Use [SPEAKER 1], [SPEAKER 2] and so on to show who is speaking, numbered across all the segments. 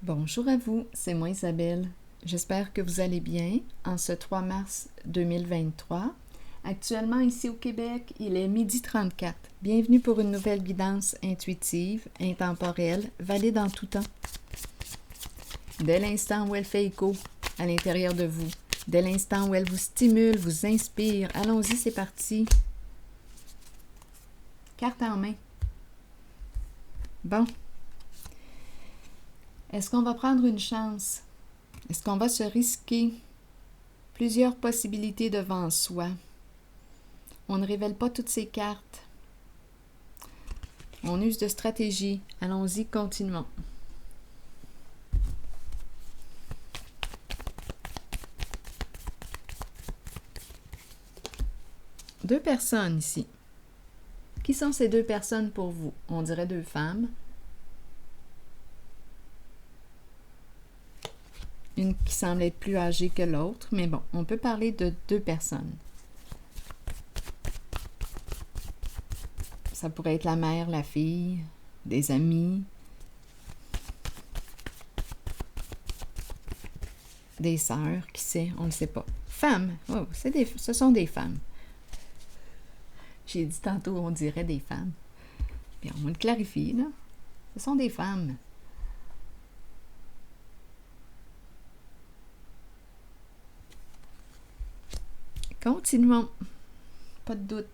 [SPEAKER 1] Bonjour à vous, c'est moi Isabelle. J'espère que vous allez bien en ce 3 mars 2023. Actuellement ici au Québec, il est 12h34. Bienvenue pour une nouvelle guidance intuitive, intemporelle, valide en tout temps. Dès l'instant où elle fait écho à l'intérieur de vous, dès l'instant où elle vous stimule, vous inspire, allons-y, c'est parti. Carte en main. Bon. Est-ce qu'on va prendre une chance? Est-ce qu'on va se risquer? Plusieurs possibilités devant soi. On ne révèle pas toutes ces cartes. On use de stratégie. Allons-y, continuons. Deux personnes ici. Qui sont ces deux personnes pour vous? On dirait deux femmes. Une qui semble être plus âgée que l'autre, mais bon, on peut parler de deux personnes. Ça pourrait être la mère, la fille, des amis, des sœurs, qui sait, on ne sait pas. Femmes, oh, ce sont des femmes. J'ai dit tantôt, on dirait des femmes. Bien, on le clarifie, là. Ce sont des femmes. Continuons. Pas de doute.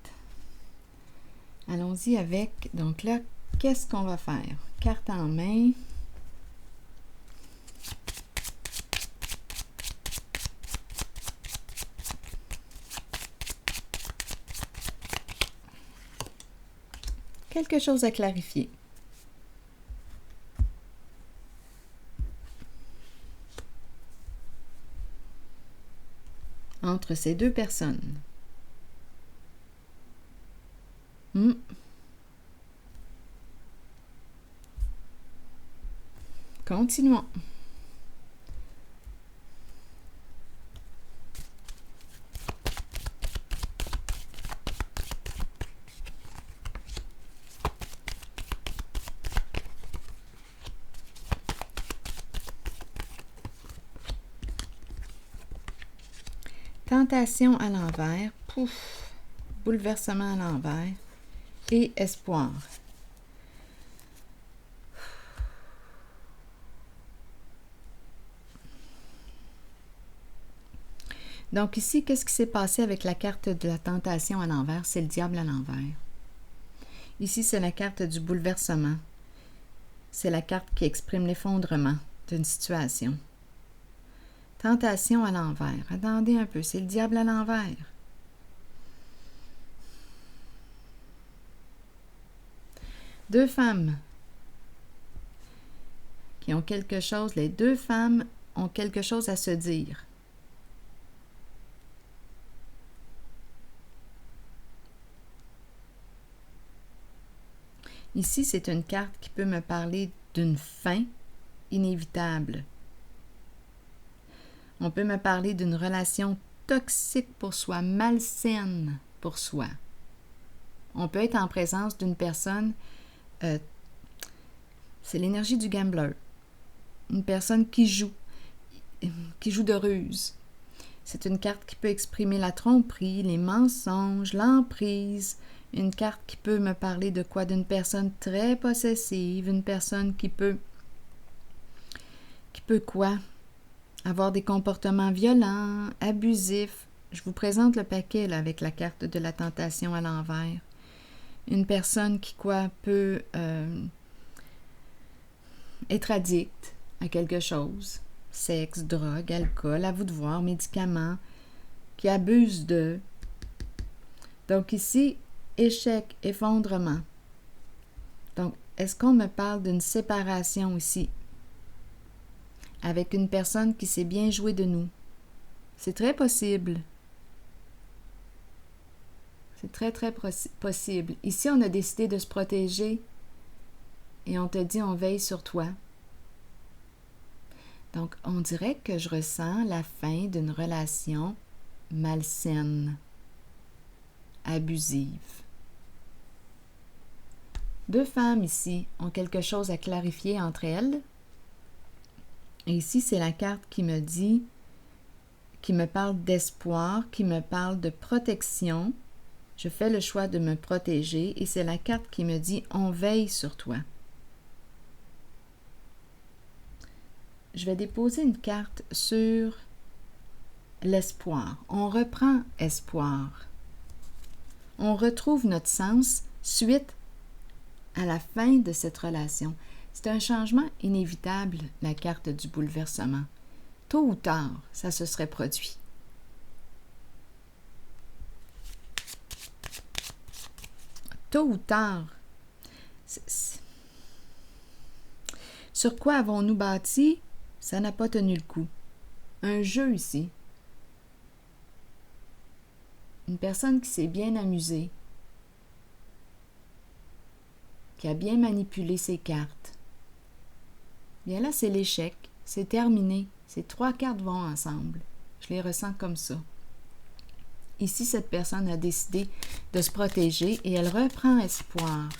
[SPEAKER 1] Allons-y avec, donc là, qu'est-ce qu'on va faire? Carte en main. Quelque chose à clarifier. Entre ces deux personnes. Continuons. Tentation à l'envers, pouf, bouleversement à l'envers et espoir. Donc ici, qu'est-ce qui s'est passé avec la carte de la tentation à l'envers? C'est le diable à l'envers. Ici, c'est la carte du bouleversement. C'est la carte qui exprime l'effondrement d'une situation. Tentation à l'envers. Attendez un peu, c'est le diable à l'envers. Deux femmes qui ont quelque chose, les deux femmes ont quelque chose à se dire. Ici, c'est une carte qui peut me parler d'une fin inévitable. On peut me parler d'une relation toxique pour soi, malsaine pour soi. On peut être en présence d'une personne, c'est l'énergie du gambler, une personne qui joue de ruse. C'est une carte qui peut exprimer la tromperie, les mensonges, l'emprise. Une carte qui peut me parler de quoi? D'une personne très possessive, une personne qui peut quoi? Avoir des comportements violents, abusifs. Je vous présente le paquet là, avec la carte de la tentation à l'envers. Une personne qui peut être addict à quelque chose. Sexe, drogue, alcool, à vous de voir, médicaments, qui abuse de. Donc ici, échec, effondrement. Donc, est-ce qu'on me parle d'une séparation ici? Avec une personne qui sait bien jouer de nous. C'est très possible. C'est très, très possible. Ici, on a décidé de se protéger et on te dit, on veille sur toi. Donc, on dirait que je ressens la fin d'une relation malsaine, abusive. Deux femmes ici ont quelque chose à clarifier entre elles. Et ici, c'est la carte qui me dit, qui me parle d'espoir, qui me parle de protection. Je fais le choix de me protéger et c'est la carte qui me dit « On veille sur toi ». Je vais déposer une carte sur l'espoir. On reprend espoir. On retrouve notre sens suite à la fin de cette relation. C'est un changement inévitable, la carte du bouleversement. Tôt ou tard, ça se serait produit. Tôt ou tard. Sur quoi avons-nous bâti? Ça n'a pas tenu le coup. Un jeu ici. Une personne qui s'est bien amusée, qui a bien manipulé ses cartes. Bien là, c'est l'échec. C'est terminé. Ces 3 cartes vont ensemble. Je les ressens comme ça. Ici, cette personne a décidé de se protéger et elle reprend espoir.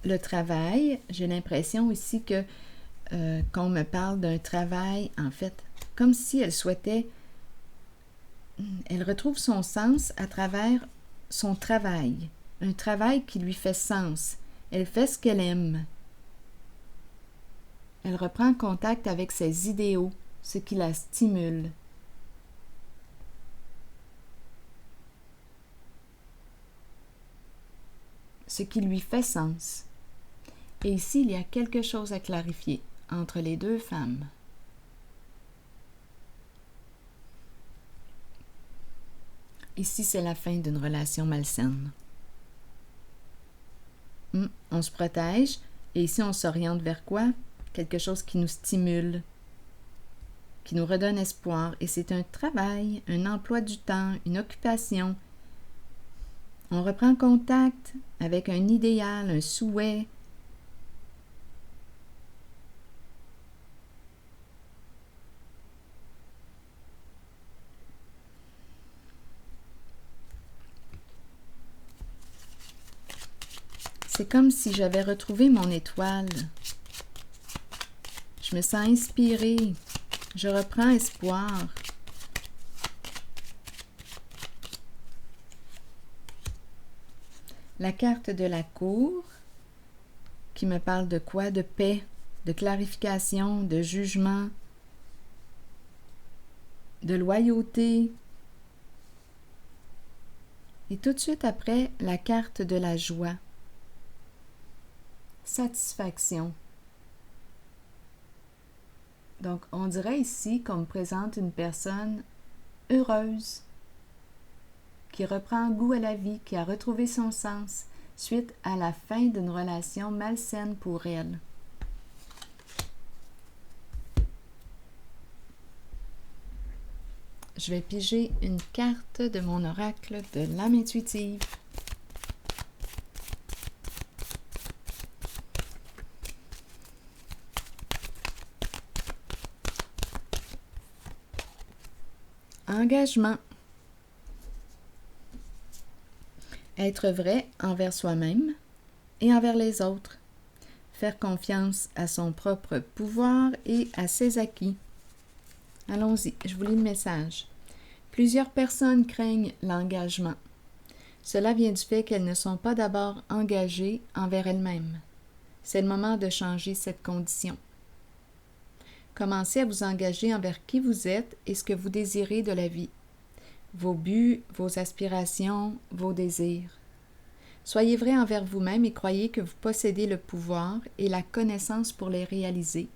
[SPEAKER 1] Le travail, j'ai l'impression ici que qu'on me parle d'un travail, en fait, comme si elle souhaitait, elle retrouve son sens à travers son travail, un travail qui lui fait sens. Elle fait ce qu'elle aime. Elle reprend contact avec ses idéaux, ce qui la stimule. Ce qui lui fait sens. Et ici, il y a quelque chose à clarifier entre les 2 femmes. Ici, c'est la fin d'une relation malsaine. On se protège, et ici, on s'oriente vers quoi? Quelque chose qui nous stimule, qui nous redonne espoir. Et c'est un travail, un emploi du temps, une occupation. On reprend contact avec un idéal, un souhait. C'est comme si j'avais retrouvé mon étoile. Je me sens inspirée. Je reprends espoir. La carte de la cour qui me parle de quoi? De paix, de clarification, de jugement, de loyauté. Et tout de suite après, la carte de la joie. Satisfaction. Donc, on dirait ici qu'on me présente une personne heureuse, qui reprend goût à la vie, qui a retrouvé son sens suite à la fin d'une relation malsaine pour elle. Je vais piger une carte de mon oracle de l'âme intuitive. Engagement. Être vrai envers soi-même et envers les autres. Faire confiance à son propre pouvoir et à ses acquis. Allons-y, je vous lis le message. Plusieurs personnes craignent l'engagement. Cela vient du fait qu'elles ne sont pas d'abord engagées envers elles-mêmes. C'est le moment de changer cette condition. Commencez à vous engager envers qui vous êtes et ce que vous désirez de la vie. Vos buts, vos aspirations, vos désirs. Soyez vrai envers vous-même et croyez que vous possédez le pouvoir et la connaissance pour les réaliser.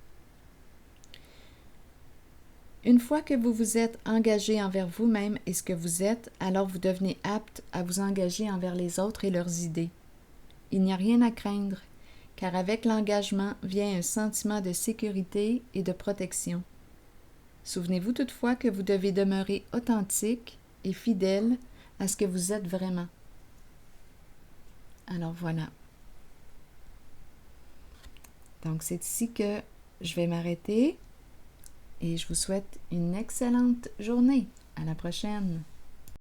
[SPEAKER 1] Une fois que vous vous êtes engagé envers vous-même et ce que vous êtes, alors vous devenez apte à vous engager envers les autres et leurs idées. Il n'y a rien à craindre, car avec l'engagement vient un sentiment de sécurité et de protection. Souvenez-vous toutefois que vous devez demeurer authentique et fidèle à ce que vous êtes vraiment. Alors voilà. Donc c'est ici que je vais m'arrêter et je vous souhaite une excellente journée. À la prochaine.